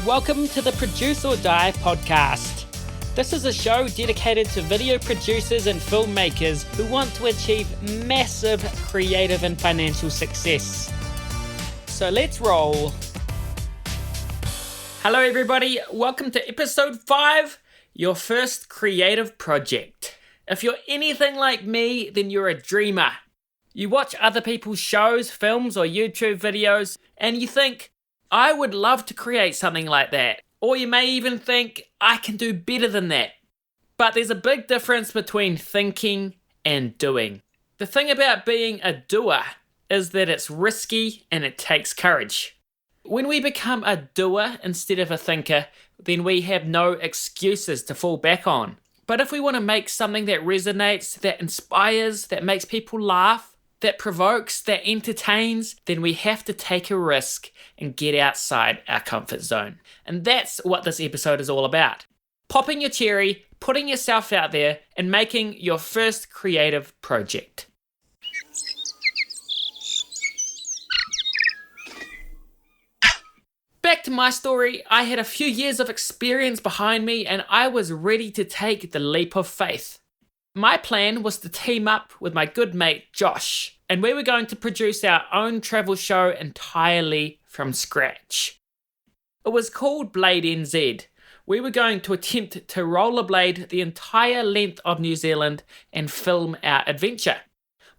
Welcome to the Produce or Die podcast. This is a show dedicated to video producers and filmmakers who want to achieve massive creative and financial success. So let's roll. Hello everybody, welcome to episode 5, your first creative project. If you're anything like me, then you're a dreamer. You watch other people's shows, films, or YouTube videos, and you think, I would love to create something like that. Or you may even think, I can do better than that. But there's a big difference between thinking and doing. The thing about being a doer is that it's risky and it takes courage. When we become a doer instead of a thinker, then we have no excuses to fall back on. But if we want to make something that resonates, that inspires, that makes people laugh, that provokes, that entertains, then we have to take a risk and get outside our comfort zone. And that's what this episode is all about. Popping your cherry, putting yourself out there, and making your first creative project. Back to my story, I had a few years of experience behind me and I was ready to take the leap of faith. My plan was to team up with my good mate Josh, and we were going to produce our own travel show entirely from scratch. It was called Blade NZ. We were going to attempt to rollerblade the entire length of New Zealand and film our adventure.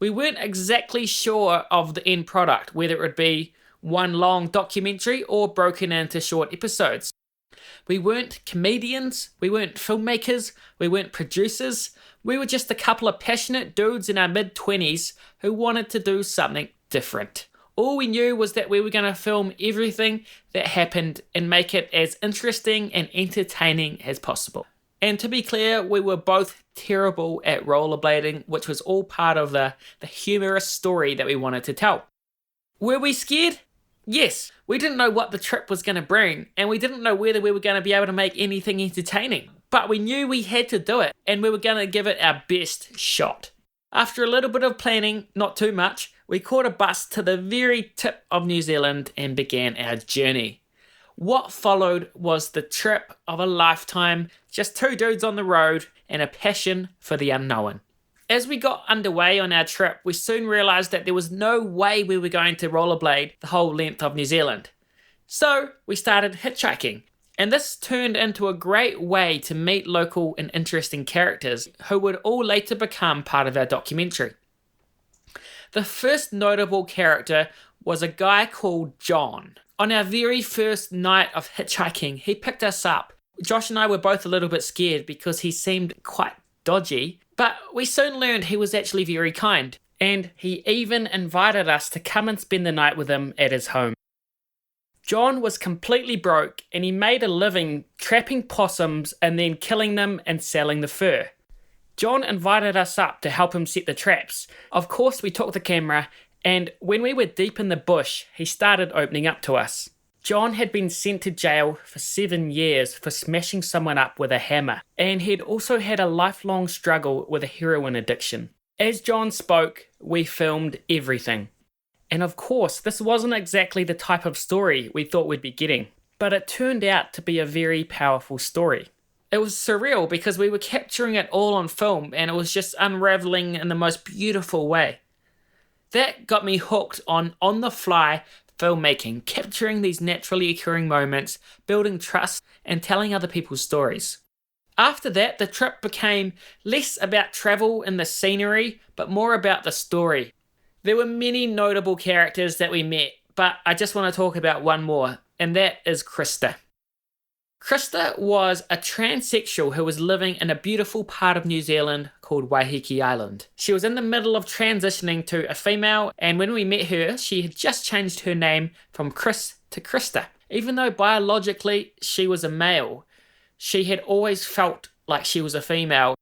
We weren't exactly sure of the end product, whether it would be one long documentary or broken into short episodes. We weren't comedians, we weren't filmmakers, we weren't producers. We were just a couple of passionate dudes in our mid-20s who wanted to do something different. All we knew was that we were going to film everything that happened and make it as interesting and entertaining as possible. And to be clear, we were both terrible at rollerblading, which was all part of the humorous story that we wanted to tell. Were we scared? Yes. We didn't know what the trip was going to bring, and we didn't know whether we were going to be able to make anything entertaining. But we knew we had to do it, and we were going to give it our best shot. After a little bit of planning, not too much, we caught a bus to the very tip of New Zealand and began our journey. What followed was the trip of a lifetime, just two dudes on the road and a passion for the unknown. As we got underway on our trip, we soon realised that there was no way we were going to rollerblade the whole length of New Zealand. So we started hitchhiking. And this turned into a great way to meet local and interesting characters who would all later become part of our documentary. The first notable character was a guy called John. On our very first night of hitchhiking, he picked us up. Josh and I were both a little bit scared because he seemed quite dodgy, but we soon learned he was actually very kind, and he even invited us to come and spend the night with him at his home. John was completely broke and he made a living trapping possums and then killing them and selling the fur. John invited us up to help him set the traps. Of course, we took the camera, and when we were deep in the bush, he started opening up to us. John had been sent to jail for 7 years for smashing someone up with a hammer, and he'd also had a lifelong struggle with a heroin addiction. As John spoke, we filmed everything. And of course, this wasn't exactly the type of story we thought we'd be getting, but it turned out to be a very powerful story. It was surreal because we were capturing it all on film and it was just unraveling in the most beautiful way. That got me hooked on the-fly filmmaking, capturing these naturally occurring moments, building trust, and telling other people's stories. After that, the trip became less about travel and the scenery, but more about the story. There were many notable characters that we met, but I just want to talk about one more, and that is Krista. Krista was a transsexual who was living in a beautiful part of New Zealand called Waiheke Island. She was in the middle of transitioning to a female, and when we met her, she had just changed her name from Chris to Krista. Even though biologically she was a male, she had always felt like she was a female.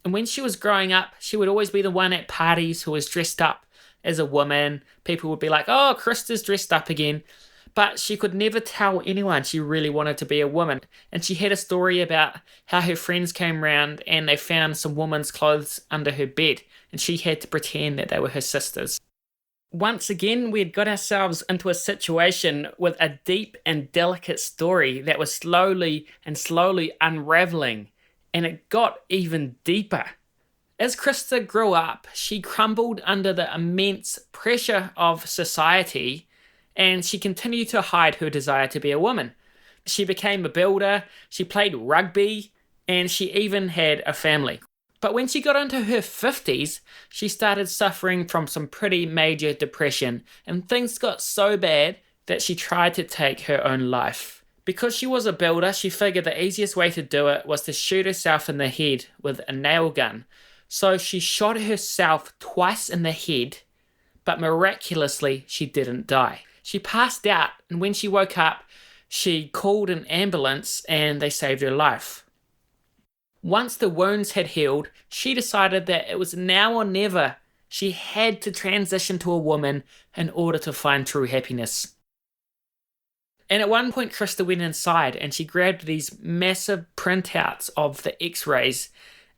And when she was growing up, she would always be the one at parties who was dressed up as a woman. People would be like, oh, Krista's dressed up again. But she could never tell anyone she really wanted to be a woman. And she had a story about how her friends came round and they found some woman's clothes under her bed, and she had to pretend that they were her sisters. Once again, we had got ourselves into a situation with a deep and delicate story that was slowly unraveling, and it got even deeper. As Krista grew up, she crumbled under the immense pressure of society, and she continued to hide her desire to be a woman. She became a builder, she played rugby, and she even had a family. But when she got into her 50s, she started suffering from some pretty major depression, and things got so bad that she tried to take her own life. Because she was a builder, she figured the easiest way to do it was to shoot herself in the head with a nail gun. So she shot herself twice in the head, but miraculously she didn't die. She passed out, and when she woke up, she called an ambulance and they saved her life. Once the wounds had healed, she decided that it was now or never. She had to transition to a woman in order to find true happiness. And at one point, Krista went inside and she grabbed these massive printouts of the x-rays,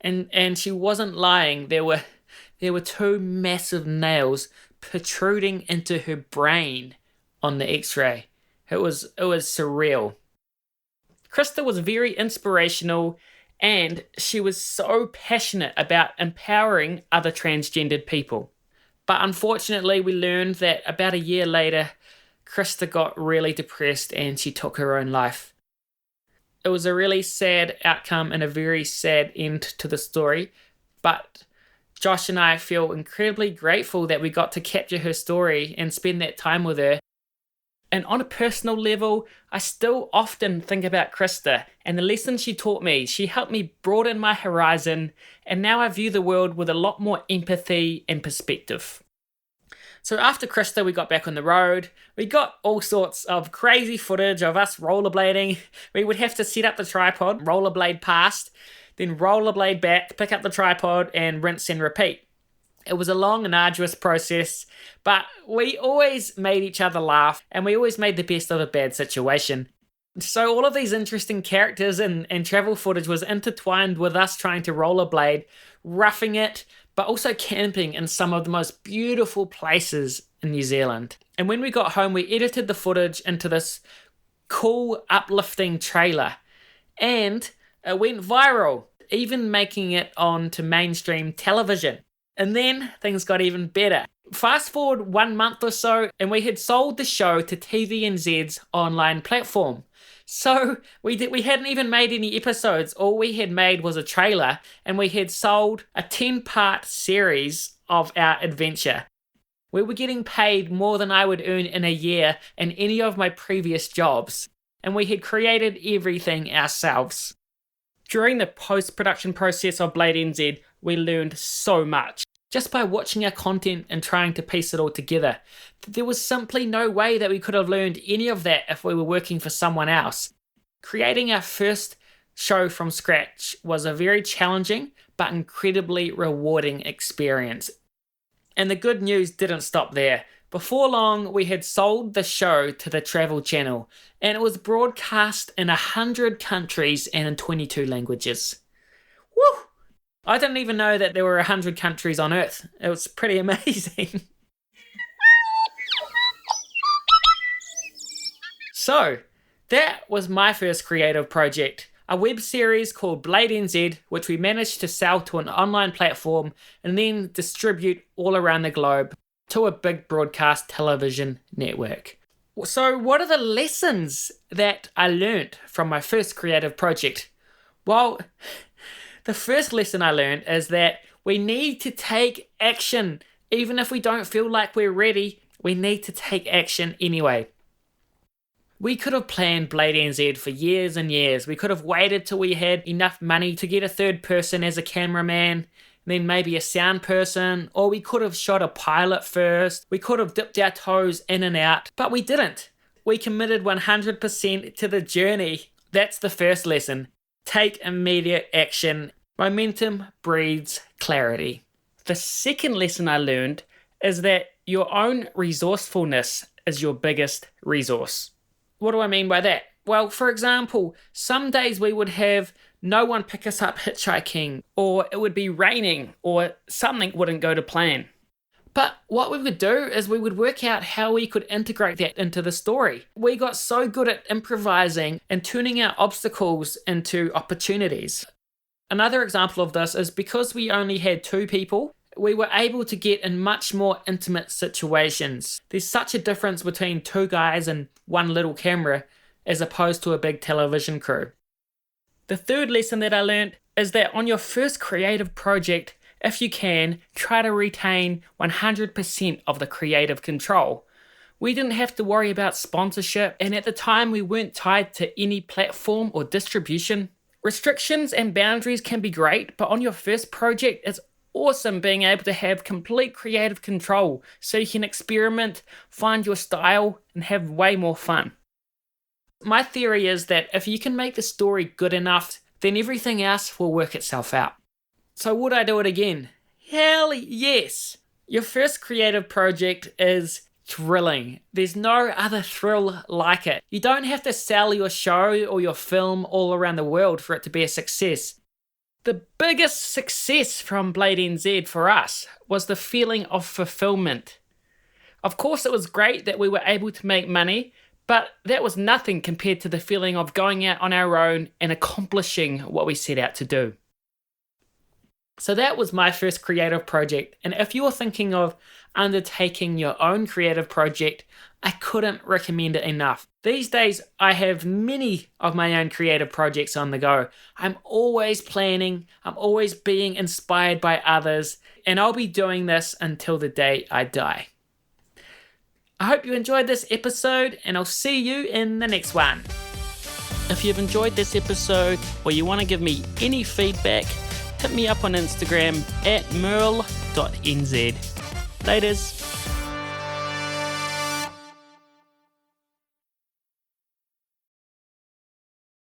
and she wasn't lying. There were two massive nails protruding into her brain on the x-ray. It was surreal. Krista was very inspirational, and she was so passionate about empowering other transgendered people. But unfortunately, we learned that about a year later, Krista got really depressed and she took her own life. It was a really sad outcome and a very sad end to the story, but Josh and I feel incredibly grateful that we got to capture her story and spend that time with her. And on a personal level, I still often think about Krista and the lessons she taught me. She helped me broaden my horizon, and now I view the world with a lot more empathy and perspective. So after Krista, we got back on the road. We got all sorts of crazy footage of us rollerblading. We would have to set up the tripod, rollerblade past, then rollerblade back, pick up the tripod, and rinse and repeat. It was a long and arduous process, but we always made each other laugh, and we always made the best of a bad situation. So all of these interesting characters and travel footage was intertwined with us trying to rollerblade, roughing it, but also camping in some of the most beautiful places in New Zealand. And when we got home, we edited the footage into this cool, uplifting trailer, and it went viral, even making it onto mainstream television. And then things got even better. Fast forward 1 month or so, and we had sold the show to TVNZ's online platform. So we hadn't even made any episodes. All we had made was a trailer, and we had sold a 10-part series of our adventure. We were getting paid more than I would earn in a year in any of my previous jobs, and we had created everything ourselves. During the post-production process of Blade NZ, we learned so much. Just by watching our content and trying to piece it all together. There was simply no way that we could have learned any of that if we were working for someone else. Creating our first show from scratch was a very challenging but incredibly rewarding experience. And the good news didn't stop there. Before long, we had sold the show to the Travel Channel, and it was broadcast in 100 countries and in 22 languages. Woo! I didn't even know that there were 100 countries on Earth. It was pretty amazing. So, that was my first creative project, a web series called Blade NZ, which we managed to sell to an online platform and then distribute all around the globe to a big broadcast television network. So, what are the lessons that I learned from my first creative project? Well, the first lesson I learned is that we need to take action. Even if we don't feel like we're ready, we need to take action anyway. We could have planned Blade NZ for years and years. We could have waited till we had enough money to get a third person as a cameraman, then maybe a sound person, or we could have shot a pilot first. We could have dipped our toes in and out, but we didn't. We committed 100% to the journey. That's the first lesson. Take immediate action. Momentum breeds clarity. The second lesson I learned is that your own resourcefulness is your biggest resource. What do I mean by that? Well, for example, some days we would have no one pick us up hitchhiking, or it would be raining, or something wouldn't go to plan. But what we would do is we would work out how we could integrate that into the story. We got so good at improvising and turning our obstacles into opportunities. Another example of this is because we only had 2 people, we were able to get in much more intimate situations. There's such a difference between 2 guys and 1 little camera as opposed to a big television crew. The third lesson that I learned is that on your first creative project, if you can, try to retain 100% of the creative control. We didn't have to worry about sponsorship, and at the time we weren't tied to any platform or distribution. Restrictions and boundaries can be great, but on your first project, it's awesome being able to have complete creative control so you can experiment, find your style, and have way more fun. My theory is that if you can make the story good enough, then everything else will work itself out. So would I do it again? Hell yes! Your first creative project is thrilling. There's no other thrill like it. You don't have to sell your show or your film all around the world for it to be a success. The biggest success from Blade NZ for us was the feeling of fulfillment. Of course, it was great that we were able to make money, but that was nothing compared to the feeling of going out on our own and accomplishing what we set out to do. So that was my first creative project, and if you're thinking of undertaking your own creative project, I couldn't recommend it enough. These days, I have many of my own creative projects on the go. I'm always planning, I'm always being inspired by others, and I'll be doing this until the day I die. I hope you enjoyed this episode, and I'll see you in the next one. If you've enjoyed this episode, or you want to give me any feedback, hit me up on Instagram at mearle.nz. Laters.